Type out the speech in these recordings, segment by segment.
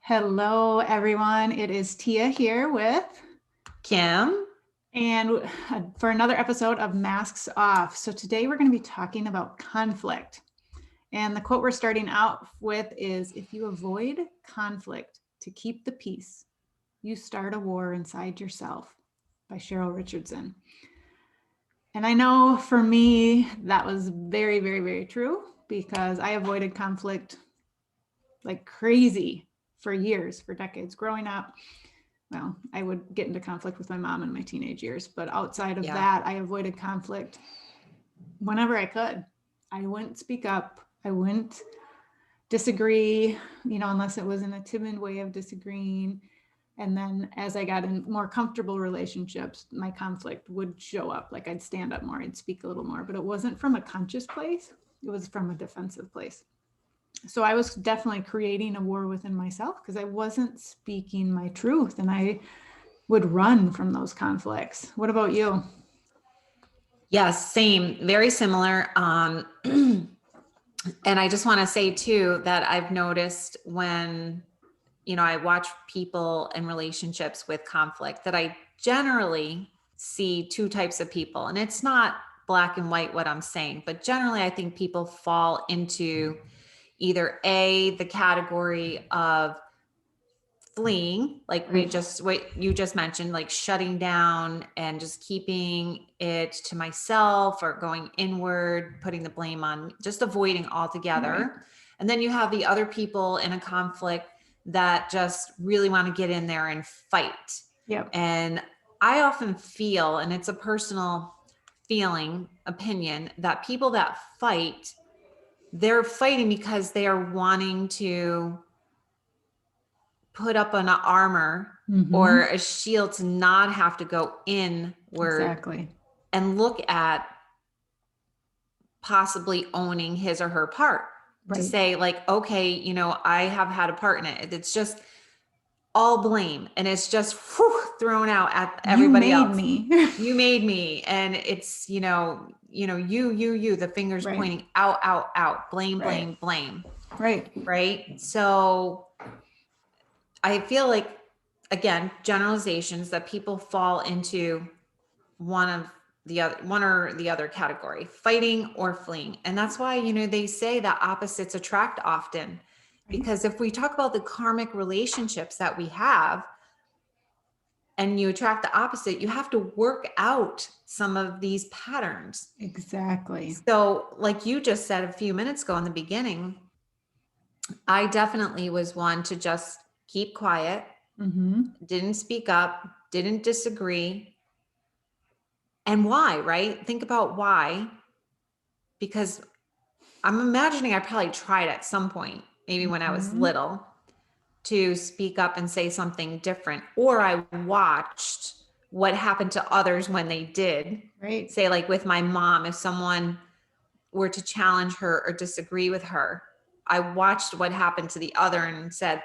Hello, everyone. It is Tia here with, Kim. and for another episode of Masks Off. So today we're going to be talking about conflict. And the quote we're starting out with is, "If you avoid conflict to keep the peace, you start a war inside yourself," by Cheryl Richardson. And I know for me, that was very, very, very true because I avoided conflict like crazy for years, for decades growing up. Well, I would get into conflict with my mom in my teenage years, but outside of that, I avoided conflict whenever I could. I wouldn't speak up. I wouldn't disagree, unless it was in a timid way of disagreeing. And then as I got in more comfortable relationships, my conflict would show up. Like I'd stand up more, I'd speak a little more, but it wasn't from a conscious place. It was from a defensive place. So I was definitely creating a war within myself because I wasn't speaking my truth, and I would run from those conflicts. What about you? Yes, same, very similar. And I just want to say too, that I've noticed when, I watch people in relationships with conflict, that I generally see two types of people, and it's not black and white what I'm saying, but generally I think people fall into either the category of fleeing, like what you just mentioned, like shutting down and just keeping it to myself, or going inward, putting the blame on, just avoiding altogether. Right. And then you have the other people in a conflict that just really want to get in there and fight. Yep. And I often feel, and it's a personal opinion, that people that fight, they're fighting because they are wanting to put up an armor or a shield to not have to go inward. Exactly. And look at possibly owning his or her part. Right. To say like, okay, I have had a part in it. It's just all blame, and it's just thrown out at everybody else. You made me. And it's, you, the fingers pointing out, blame. Right. So I feel like, again, generalizations, that people fall into one or the other category, fighting or fleeing. And that's why, they say that opposites attract often, because if we talk about the karmic relationships that we have and you attract the opposite, you have to work out some of these patterns. Exactly. So like you just said a few minutes ago in the beginning, I definitely was one to just keep quiet, didn't speak up, didn't disagree. And why, right? Think about why. Because I'm imagining I probably tried at some point, maybe when I was little, to speak up and say something different. Or I watched what happened to others when they did. Right. Say like with my mom, if someone were to challenge her or disagree with her, I watched what happened to the other and said,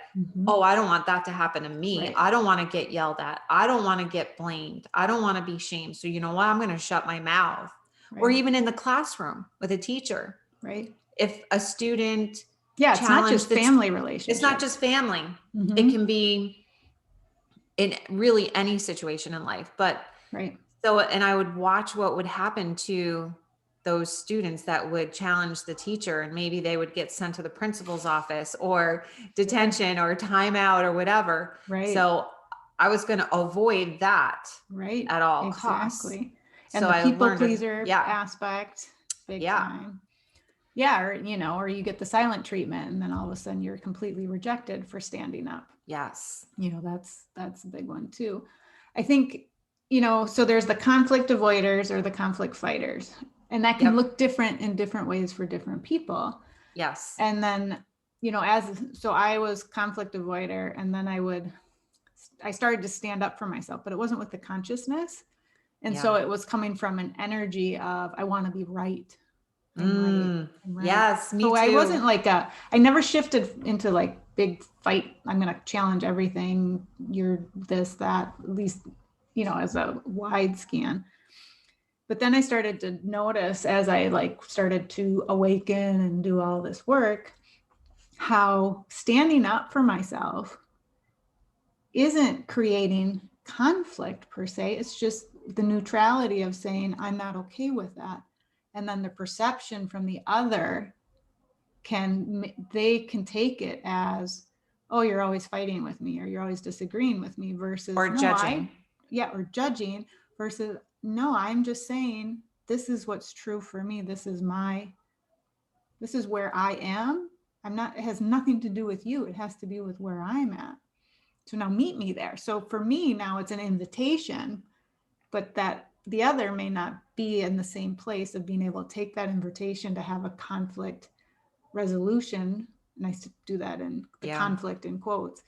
oh, I don't want that to happen to me. Right. I don't want to get yelled at. I don't want to get blamed. I don't want to be shamed. So you know what? I'm going to shut my mouth. Right. Or even in the classroom with a teacher. Right. If a student, it's not just family relationships. It's not just family. It can be in really any situation in life. But right. So, and I would watch what would happen to those students that would challenge the teacher, and maybe they would get sent to the principal's office or detention or timeout or whatever. Right. So I was going to avoid that at all costs. And so the people pleaser aspect, big time. Yeah. Or you get the silent treatment, and then all of a sudden you're completely rejected for standing up. Yes. That's a big one too. I think, so there's the conflict avoiders or the conflict fighters, and that can look different in different ways for different people. Yes. And then, so I was conflict avoider, and then I started to stand up for myself, but it wasn't with the consciousness. And so it was coming from an energy of, I want to be right. I'm right. Yes, me too. I wasn't like I never shifted into like big fight. I'm going to challenge everything. You're this, that, at least, as a wide scan. But then I started to notice, as I started to awaken and do all this work, how standing up for myself isn't creating conflict per se. It's just the neutrality of saying, I'm not okay with that. And then the perception from the other they can take it as, oh, you're always fighting with me, or you're always disagreeing with me, versus or judging. Or judging, versus no, I'm just saying this is what's true for me. This is where I am. It has nothing to do with you. It has to do with where I'm at. So now meet me there. So for me now it's an invitation, but that the other may not be in the same place of being able to take that invitation to have a conflict resolution. And I do that in the conflict in quotes,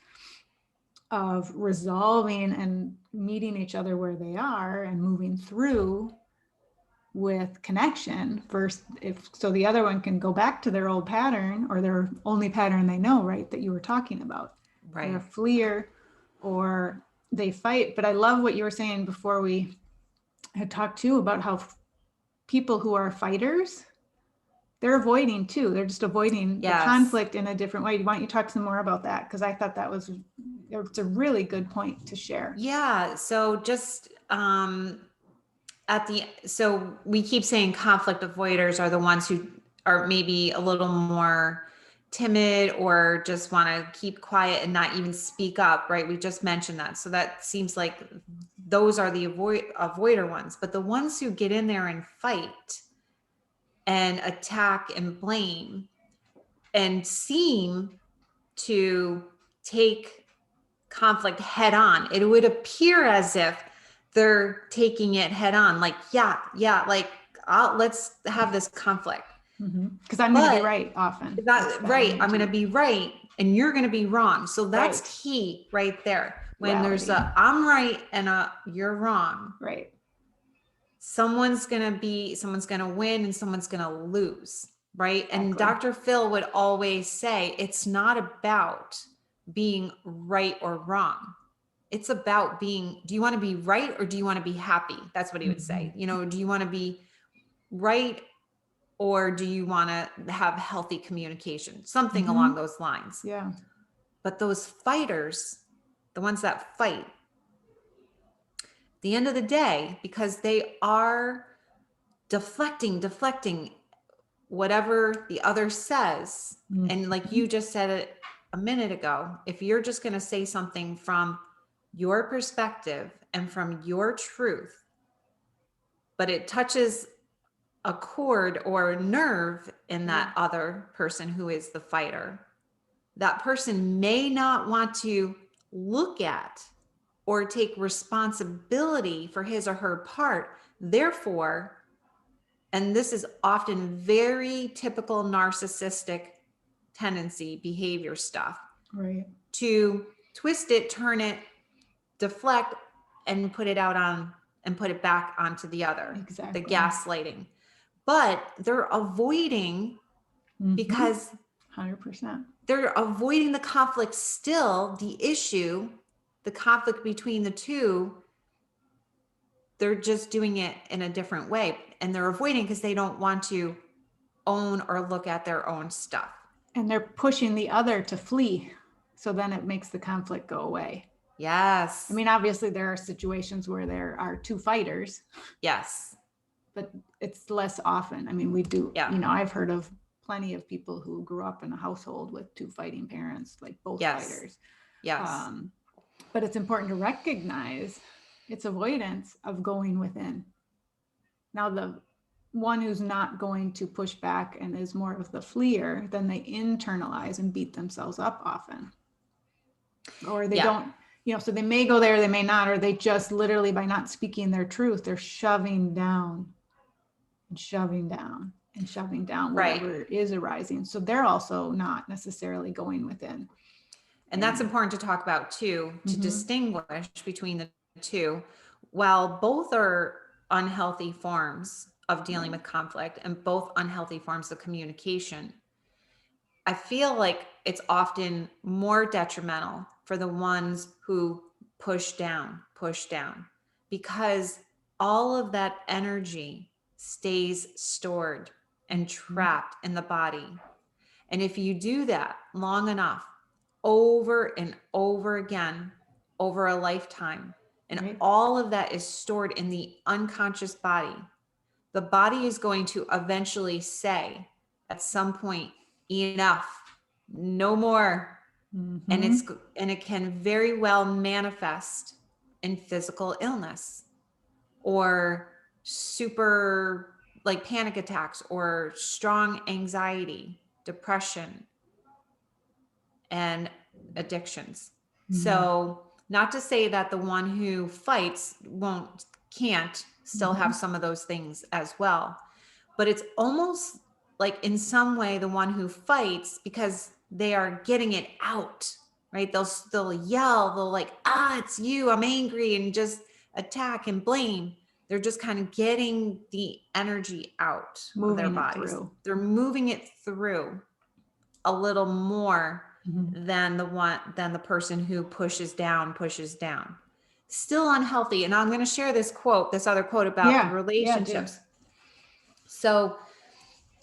of resolving and meeting each other where they are and moving through with connection first. So the other one can go back to their old pattern, or their only pattern they know, right? That you were talking about. Right. They're a fleer or they fight. But I love what you were saying before we had talked too about how people who are fighters, they're avoiding too. They're just avoiding the conflict in a different way. Why don't you talk some more about that? Because I thought it's a really good point to share. Yeah. So just so we keep saying conflict avoiders are the ones who are maybe a little more timid or just want to keep quiet and not even speak up, right? We just mentioned that. So that seems like those are the avoider ones. But the ones who get in there and fight and attack and blame and seem to take conflict head on, it would appear as if they're taking it head on. Like, like, let's have this conflict. Because I'm going to be right often. Right. I'm going to be right and you're going to be wrong. So that's key right there. When there's I'm right and you're wrong. Right. Someone's going to win and someone's going to lose. Right. Exactly. And Dr. Phil would always say, it's not about being right or wrong. It's about do you want to be right or do you want to be happy? That's what he would say. Do you want to be right or do you want to have healthy communication? Something along those lines. Yeah. But those fighters, the ones that fight, at the end of the day, because they are deflecting whatever the other says. And like you just said it a minute ago, if you're just going to say something from your perspective and from your truth, but it touches a chord or a nerve in that other person who is the fighter, that person may not want to look at or take responsibility for his or her part. Therefore, and this is often very typical narcissistic tendency, behavior stuff, right? To twist it, turn it, deflect, and put it back onto the other. Exactly. The gaslighting. But they're avoiding because 100%. They're avoiding the conflict still, the issue, the conflict between the two. They're just doing it in a different way. And they're avoiding because they don't want to own or look at their own stuff. And they're pushing the other to flee. So then it makes the conflict go away. Yes. I mean, obviously there are situations where there are two fighters. Yes. But it's less often. I mean, we do, I've heard of plenty of people who grew up in a household with two fighting parents, like both fighters. Yes. But it's important to recognize its avoidance of going within. Now, the one who's not going to push back and is more of the fleer, then they internalize and beat themselves up often. Or they don't, so they may go there, they may not, or they just literally, by not speaking their truth, they're shoving down whatever is arising. So they're also not necessarily going within. And that's important to talk about too, to distinguish between the two. While both are unhealthy forms of dealing with conflict and both unhealthy forms of communication, I feel like it's often more detrimental for the ones who push down, because all of that energy stays stored and trapped in the body. And if you do that long enough, over and over again, over a lifetime. And Right. all of that is stored in the unconscious body. The body is going to eventually say at some point, enough, no more. Mm-hmm. And it can very well manifest in physical illness or super like panic attacks or strong anxiety, depression, and addictions. Mm-hmm. So not to say that the one who fights can't still Mm-hmm. have some of those things as well, but it's almost like in some way the one who fights, because they are getting it out, right? They'll yell, they'll like, it's you, I'm angry, and just attack and blame. They're just kind of getting the energy out of their Moving it bodies. through. They're moving it through a little more than the person who pushes down. Still unhealthy. And I'm going to share this other quote about the relationships. So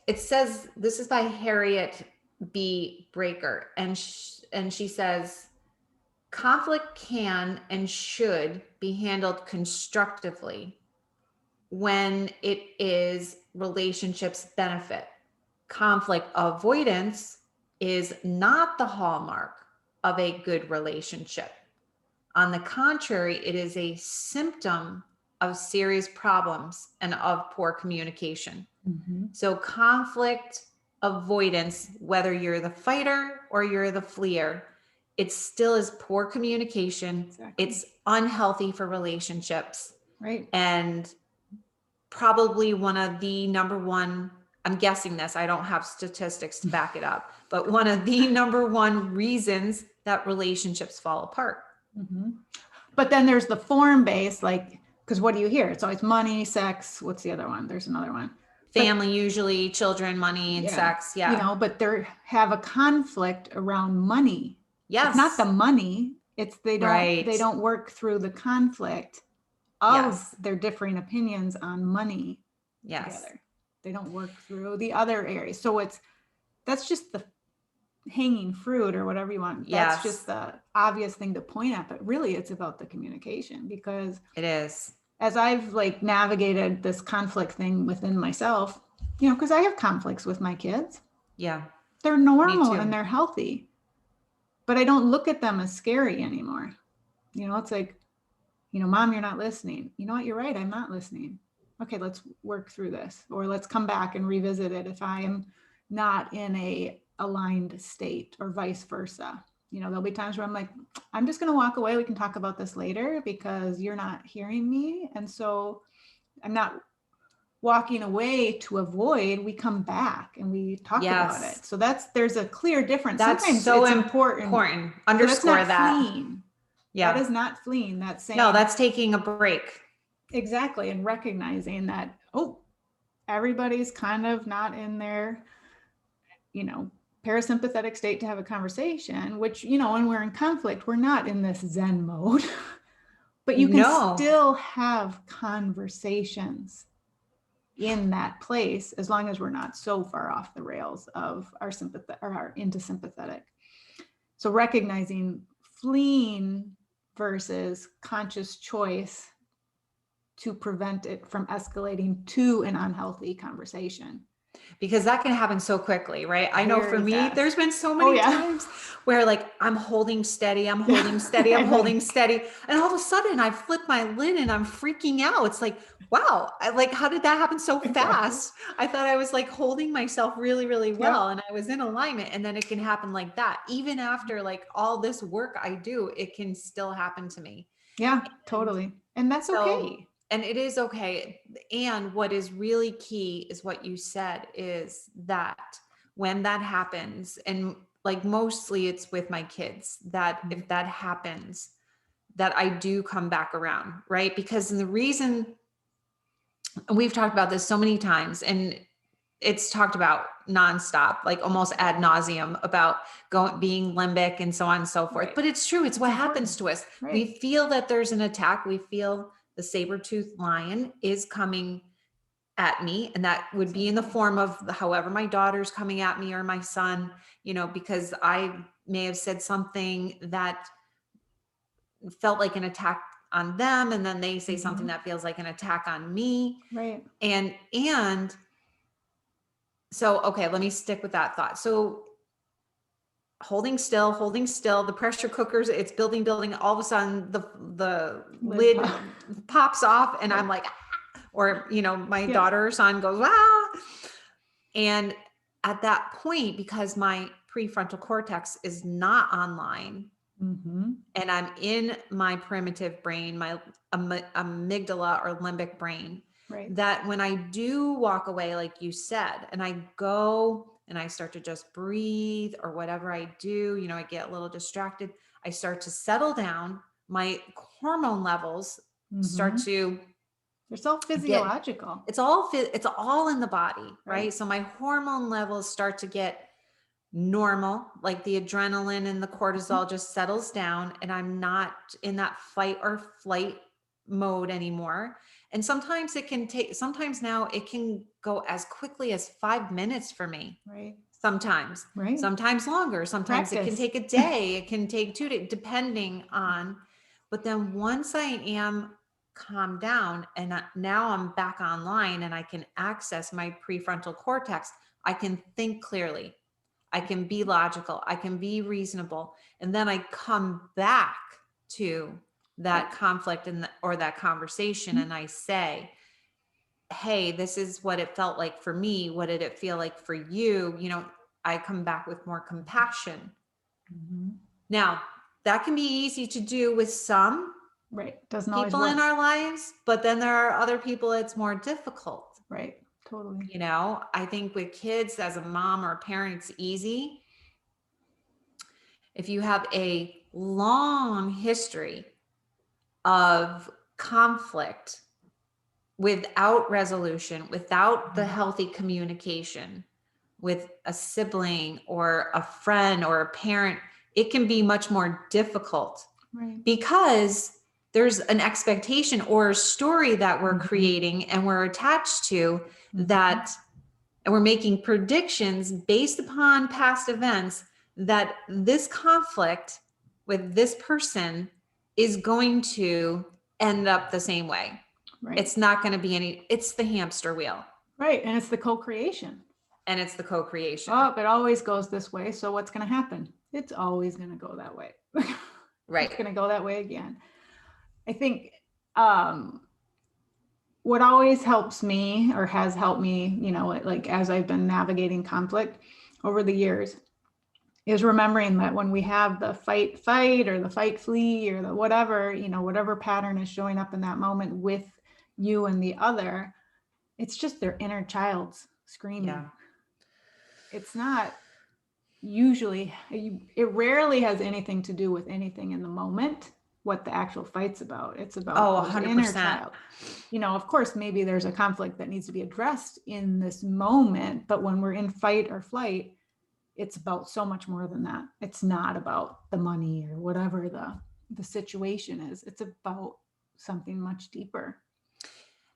it says, this is by Harriet B. Breaker. And she says, conflict can and should be handled constructively when it is relationships benefit. Conflict avoidance is not the hallmark of a good relationship. On the contrary, it is a symptom of serious problems and of poor communication. Mm-hmm. So conflict avoidance, whether you're the fighter or you're the fleer, it still is poor communication. Exactly. It's unhealthy for relationships. Right. And probably one of the number one, I'm guessing this, I don't have statistics to back it up, but one of the number one reasons that relationships fall apart. Mm-hmm. But then there's the form-based, like, because what do you hear? It's always money, sex. What's the other one? There's another one. Family, usually children, money, and sex. Yeah. You know, but they have a conflict around money. Yes. It's not the money. It's they don't work through the conflict of their differing opinions on money together. They don't work through the other areas. So that's just the hanging fruit or whatever you want. That's just the obvious thing to point at, but really it's about the communication, because it is. As I've like navigated this conflict thing within myself, you know, because I have conflicts with my kids. Yeah. They're normal and they're healthy, but I don't look at them as scary anymore. You know, it's like, you know, Mom, you're not listening. You know what? You're right. I'm not listening. Okay, let's work through this, or let's come back and revisit it if I am not in a aligned state, or vice versa. You know, there'll be times where I'm like, I'm just going to walk away. We can talk about this later because you're not hearing me. And so I'm not walking away to avoid. We come back and we talk about it. So there's a clear difference. That's sometimes so it's important. Underscore that. Fleeing. Yeah. That is not fleeing. That's saying, no, that's taking a break. Exactly. And recognizing that, everybody's kind of not in their, you know, parasympathetic state to have a conversation, which, you know, when we're in conflict, we're not in this Zen mode, but you can still have conversations in that place, as long as we're not so far off the rails of our sympathetic or our into sympathetic. So recognizing fleeing versus conscious choice to prevent it from escalating to an unhealthy conversation. Because that can happen so quickly, right? I know for me, there's been so many times where like I'm holding steady. And all of a sudden I flip my lid and I'm freaking out. It's like, wow, how did that happen so fast? I thought I was like holding myself really, really well and I was in alignment, and then it can happen like that. Even after like all this work I do, it can still happen to me. Yeah, totally. And that's okay. And it is okay. And what is really key is what you said, is that when that happens, and like mostly it's with my kids, that if that happens, that I do come back around, right? Because the reason, we've talked about this so many times, and it's talked about nonstop, like almost ad nauseum, about being limbic and so on and so forth. Right. But it's true. It's what happens to us. Right. We feel that there's an attack. We feel the saber-toothed lion is coming at me. And that would be in the form of however my daughter's coming at me, or my son, you know, because I may have said something that felt like an attack on them. And then they say something that feels like an attack on me. Right. And so, okay, let me stick with that thought. So holding still, the pressure cookers, it's building. All of a sudden the lid pops off and I'm like, ah! Or, my daughter or son goes, ah. And at that point, because my prefrontal cortex is not online, and I'm in my primitive brain, my amygdala or limbic brain, that when I do walk away, like you said, and I go and I start to just breathe or whatever I do, I get a little distracted. I start to settle down. My hormone levels start to, it's all physiological. It's all in the body, right? So my hormone levels start to get normal, like the adrenaline and the cortisol just settles down, and I'm not in that fight or flight mode anymore. And sometimes now it can go as quickly as 5 minutes for me. Right. Sometimes longer. Sometimes It can take a day. It can take 2 days, depending on. But then once I am calmed down and now I'm back online and I can access my prefrontal cortex, I can think clearly. I can be logical. I can be reasonable. And then I come back to that conflict or that conversation and I say, hey, this is what it felt like for me. What did it feel like for you? I come back with more compassion. Now, that can be easy to do with some doesn't people in our lives, but then there are other people it's more difficult. Right. Totally. I think with kids, as a mom or a parent, it's easy. If you have a long history of conflict without resolution, without the healthy communication with a sibling or a friend or a parent, it can be much more difficult because there's an expectation or a story that we're creating and we're attached to that, and we're making predictions based upon past events that this conflict with this person is going to end up the same way. Right. It's not going to be it's the hamster wheel. Right. And it's the co-creation. Oh, it always goes this way. So what's going to happen? It's always going to go that way. Right. It's going to go that way again. I think what always helps me or has helped me, like as I've been navigating conflict over the years, is remembering that when we have the fight or the fight flee or the whatever, whatever pattern is showing up in that moment with you and the other, it's just their inner child's screaming. Yeah. It's not usually, it rarely has anything to do with anything in the moment, what the actual fight's about. It's about 100%. Inner child. Of course, maybe there's a conflict that needs to be addressed in this moment, but when we're in fight or flight, it's about so much more than that. It's not about the money or whatever the situation is. It's about something much deeper.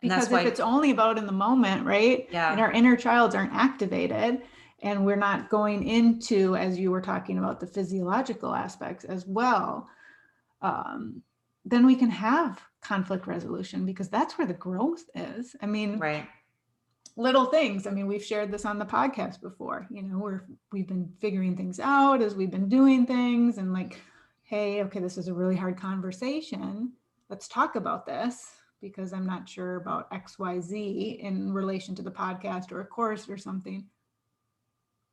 Because if it's only about in the moment, right? Yeah. And our inner childs aren't activated and we're not going into, as you were talking about, the physiological aspects as well, then we can have conflict resolution because that's where the growth is. I mean, right. Little things. I mean, we've shared this on the podcast before, we've been figuring things out as we've been doing things and like, hey, okay, this is a really hard conversation. Let's talk about this because I'm not sure about XYZ in relation to the podcast or a course or something.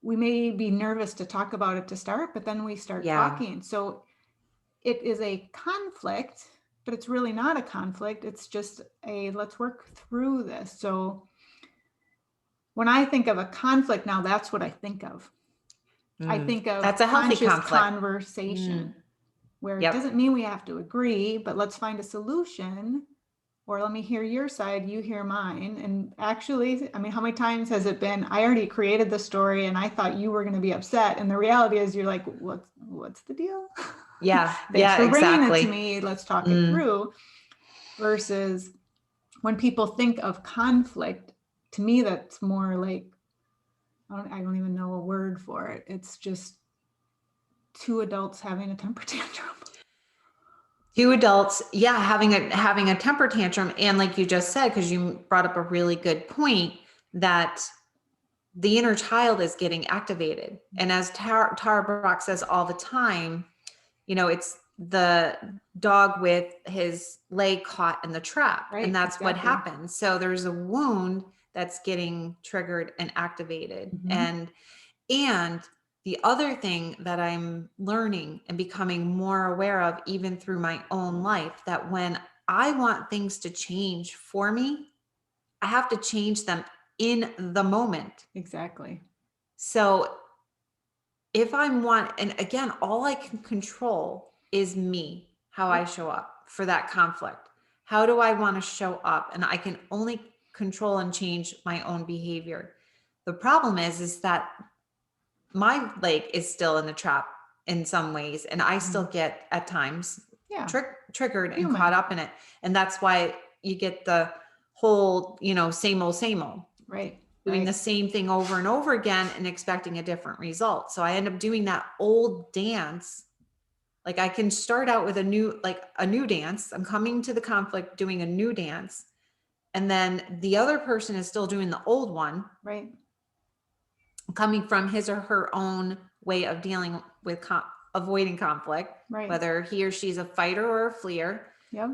We may be nervous to talk about it to start, but then we start talking. So it is a conflict, but it's really not a conflict. It's just let's work through this. So when I think of a conflict now, that's what I think of. I think of that's a healthy conscious conversation where it doesn't mean we have to agree, but let's find a solution. Or let me hear your side, you hear mine. And actually, I mean, how many times has it been, I already created the story and I thought you were going to be upset. And the reality is you're like, what's the deal? Yeah. Thanks for bringing it to me. Let's talk it through. Versus when people think of conflict, to me, that's more like, I don't even know a word for it. It's just two adults having a temper tantrum. Two adults, yeah, having a temper tantrum. And like you just said, because you brought up a really good point, that the inner child is getting activated. And as Tara Brach says all the time, it's the dog with his leg caught in the trap. Right, and that's exactly what happens. So there's a wound that's getting triggered and activated. Mm-hmm. And the other thing that I'm learning and becoming more aware of, even through my own life, that when I want things to change for me, I have to change them in the moment. Exactly. So if and again, all I can control is me, how I show up for that conflict. How do I want to show up? And I can only control and change my own behavior. The problem is that my leg is still in the trap in some ways, and I still get at times triggered and caught up in it. And that's why you get the whole, same old, right? Doing the same thing over and over again and expecting a different result. So I end up doing that old dance. Like I can start out with a new dance. I'm coming to the conflict doing a new dance, and then the other person is still doing the old one. Right. Coming from his or her own way of dealing with avoiding conflict, right, whether he or she's a fighter or a fleer. Yep.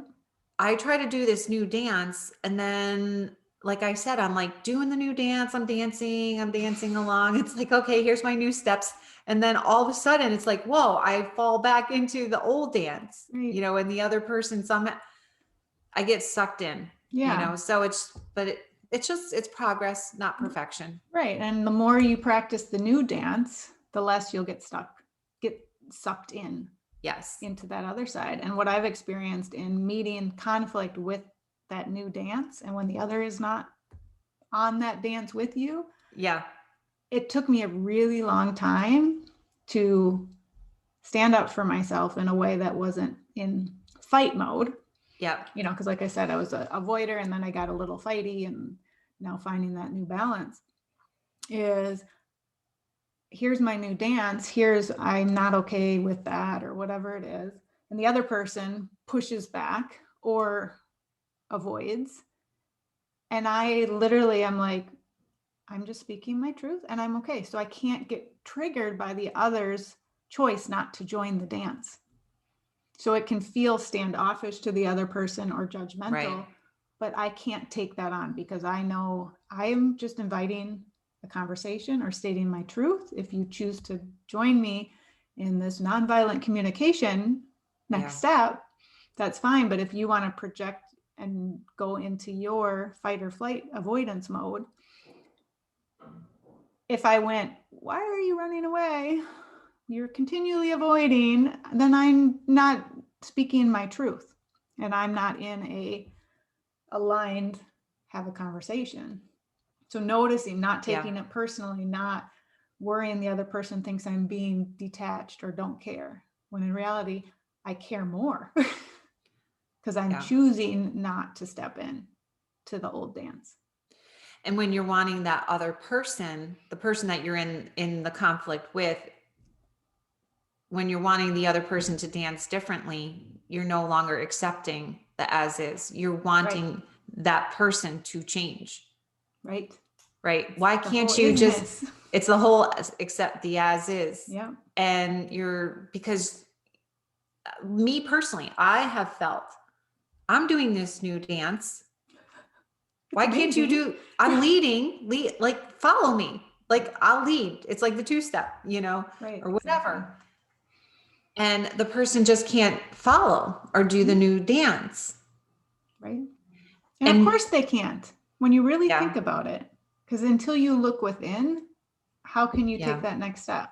I try to do this new dance, and then, like I said, I'm like doing the new dance. I'm dancing along. It's like, okay, here's my new steps. And then all of a sudden it's like, whoa, I fall back into the old dance, right, and the other person, I get sucked in, so it's progress, not perfection. Right. And the more you practice the new dance, the less you'll get sucked in. Yes. Into that other side. And what I've experienced in meeting conflict with that new dance, and when the other is not on that dance with you. Yeah. It took me a really long time to stand up for myself in a way that wasn't in fight mode. Yeah. Because like I said, I was a avoider, and then I got a little fighty, and now finding that new balance is, here's my new dance. I'm not okay with that, or whatever it is. And the other person pushes back or avoids. And I literally am like, I'm just speaking my truth and I'm okay. So I can't get triggered by the other's choice not to join the dance. So it can feel standoffish to the other person or judgmental, right, but I can't take that on, because I know I'm just inviting a conversation or stating my truth. If you choose to join me in this nonviolent communication next step, that's fine. But if you want to project and go into your fight or flight avoidance mode, if I went, why are you running away? You're continually avoiding, then I'm not speaking my truth, and I'm not in a aligned, have a conversation. So noticing, not taking it personally, not worrying the other person thinks I'm being detached or don't care, when in reality, I care more because I'm choosing not to step in to the old dance. And when you're wanting that other person, the person that you're in the conflict with, when you're wanting the other person to dance differently, you're no longer accepting the as is. You're wanting that person to change. Right. Right. Why can't you just, it's the whole accept the as is. Yeah. And because me personally, I have felt I'm doing this new dance. Why can't you I'm leading, like follow me. Like I'll lead. It's like the 2-step, right, or whatever. Exactly. And the person just can't follow or do the new dance. Right. And of course they can't, when you really think about it, because until you look within, how can you take that next step?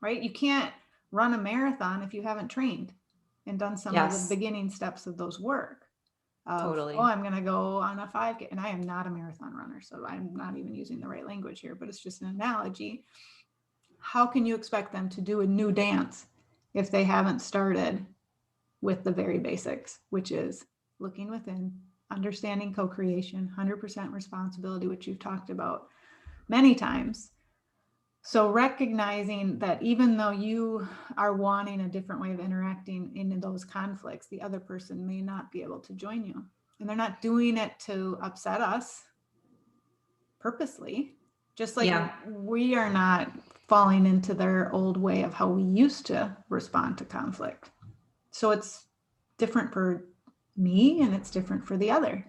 Right. You can't run a marathon if you haven't trained and done some of the beginning steps of those work. Totally. Oh, I'm going to go on a 5K, and I am not a marathon runner, so I'm not even using the right language here, but it's just an analogy. How can you expect them to do a new dance if they haven't started with the very basics, which is looking within, understanding co-creation, 100% responsibility, which you've talked about many times, So recognizing that even though you are wanting a different way of interacting in those conflicts, the other person may not be able to join you. And they're not doing it to upset us purposely, just like we are not falling into their old way of how we used to respond to conflict. So it's different for me and it's different for the other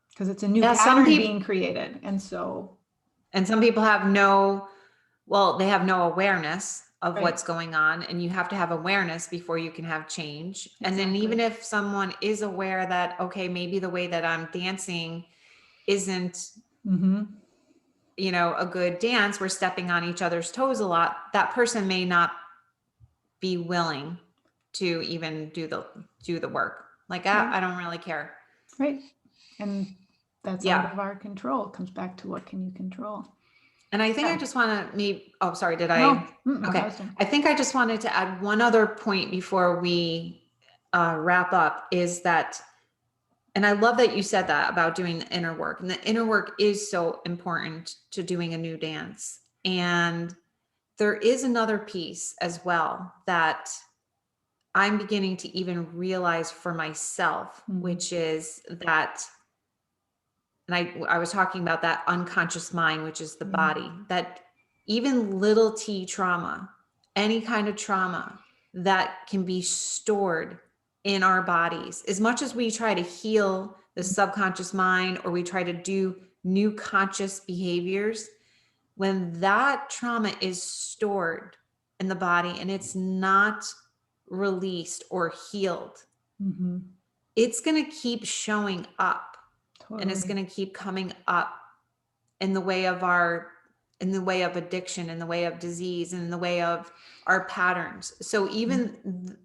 because it's a new pattern being created. And some people have they have no awareness of what's going on, and you have to have awareness before you can have change. Exactly. And then even if someone is aware that, okay, maybe the way that I'm dancing isn't, a good dance, we're stepping on each other's toes a lot, that person may not be willing to even do the work. Like, I don't really care. Right. And that's out of our control. It comes back to what can you control? And I think I just want to okay. I think I just wanted to add one other point before we wrap up is that, and I love that you said that about doing the inner work, and the inner work is so important to doing a new dance. And there is another piece as well that I'm beginning to even realize for myself, which is that, and I was talking about that unconscious mind, which is the body, that even little t trauma, any kind of trauma that can be stored in our bodies, as much as we try to heal the subconscious mind or we try to do new conscious behaviors, when that trauma is stored in the body and it's not released or healed, it's going to keep showing up. Totally. And it's going to keep coming up in the way of addiction, in the way of disease, in the way of our patterns. So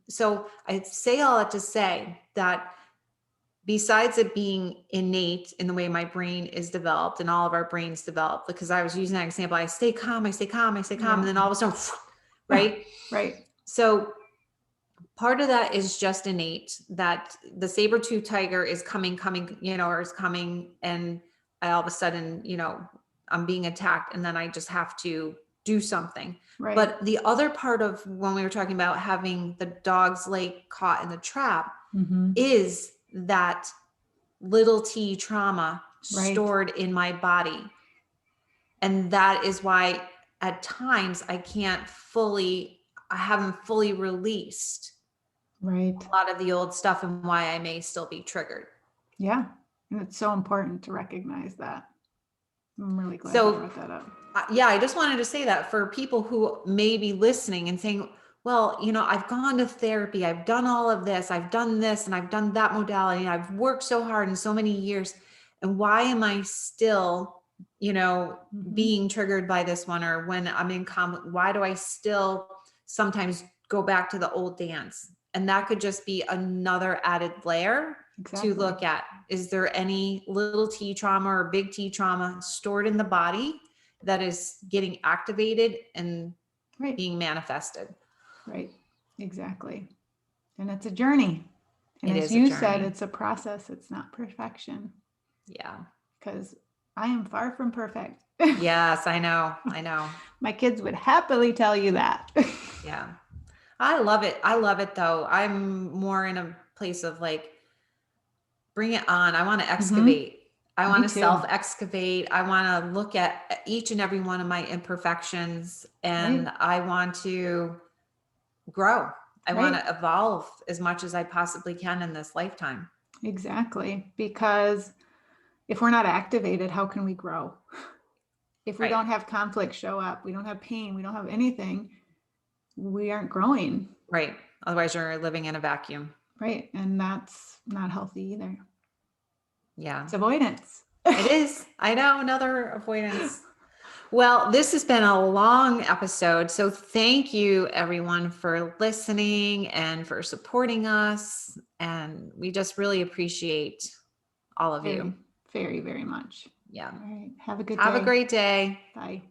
so I say all that to say that besides it being innate in the way my brain is developed and all of our brains develop, because I was using that example, I stay calm, and then all of a sudden, right? Right. So part of that is just innate, that the saber-tooth tiger is coming, or is coming, and I all of a sudden, I'm being attacked, and then I just have to do something. Right. But the other part of when we were talking about having the dog's leg caught in the trap is that little t trauma stored in my body. And that is why at times I haven't fully released a lot of the old stuff and why I may still be triggered. Yeah. And it's so important to recognize that. I'm really glad you brought that up. I just wanted to say that for people who may be listening and saying, well, I've gone to therapy, I've done all of this, I've done this, and I've done that modality, and I've worked so hard in so many years. And why am I still, being triggered by this one? Or when I'm in conflict, why do I still sometimes go back to the old dance? And that could just be another added layer to look at. Is there any little t trauma or big T trauma stored in the body that is getting activated and being manifested? Right. Exactly. And it's a journey. And as you said, it's a process. It's not perfection. Yeah. Because I am far from perfect. Yes, I know. My kids would happily tell you that. Yeah. I love it though. I'm more in a place of like, bring it on. I want to excavate. I want to self-excavate. I want to look at each and every one of my imperfections, and I want to grow. I want to evolve as much as I possibly can in this lifetime. Exactly. Because if we're not activated, how can we grow? If we don't have conflict show up, we don't have pain, we don't have anything, we aren't growing. Right. Otherwise you're living in a vacuum. Right. And that's not healthy either. Yeah. It's avoidance. It is. I know, another avoidance. Well, this has been a long episode. So thank you everyone for listening and for supporting us. And we just really appreciate all of you. Very, very much. Yeah. All right. Have a good day. Have a great day. Bye.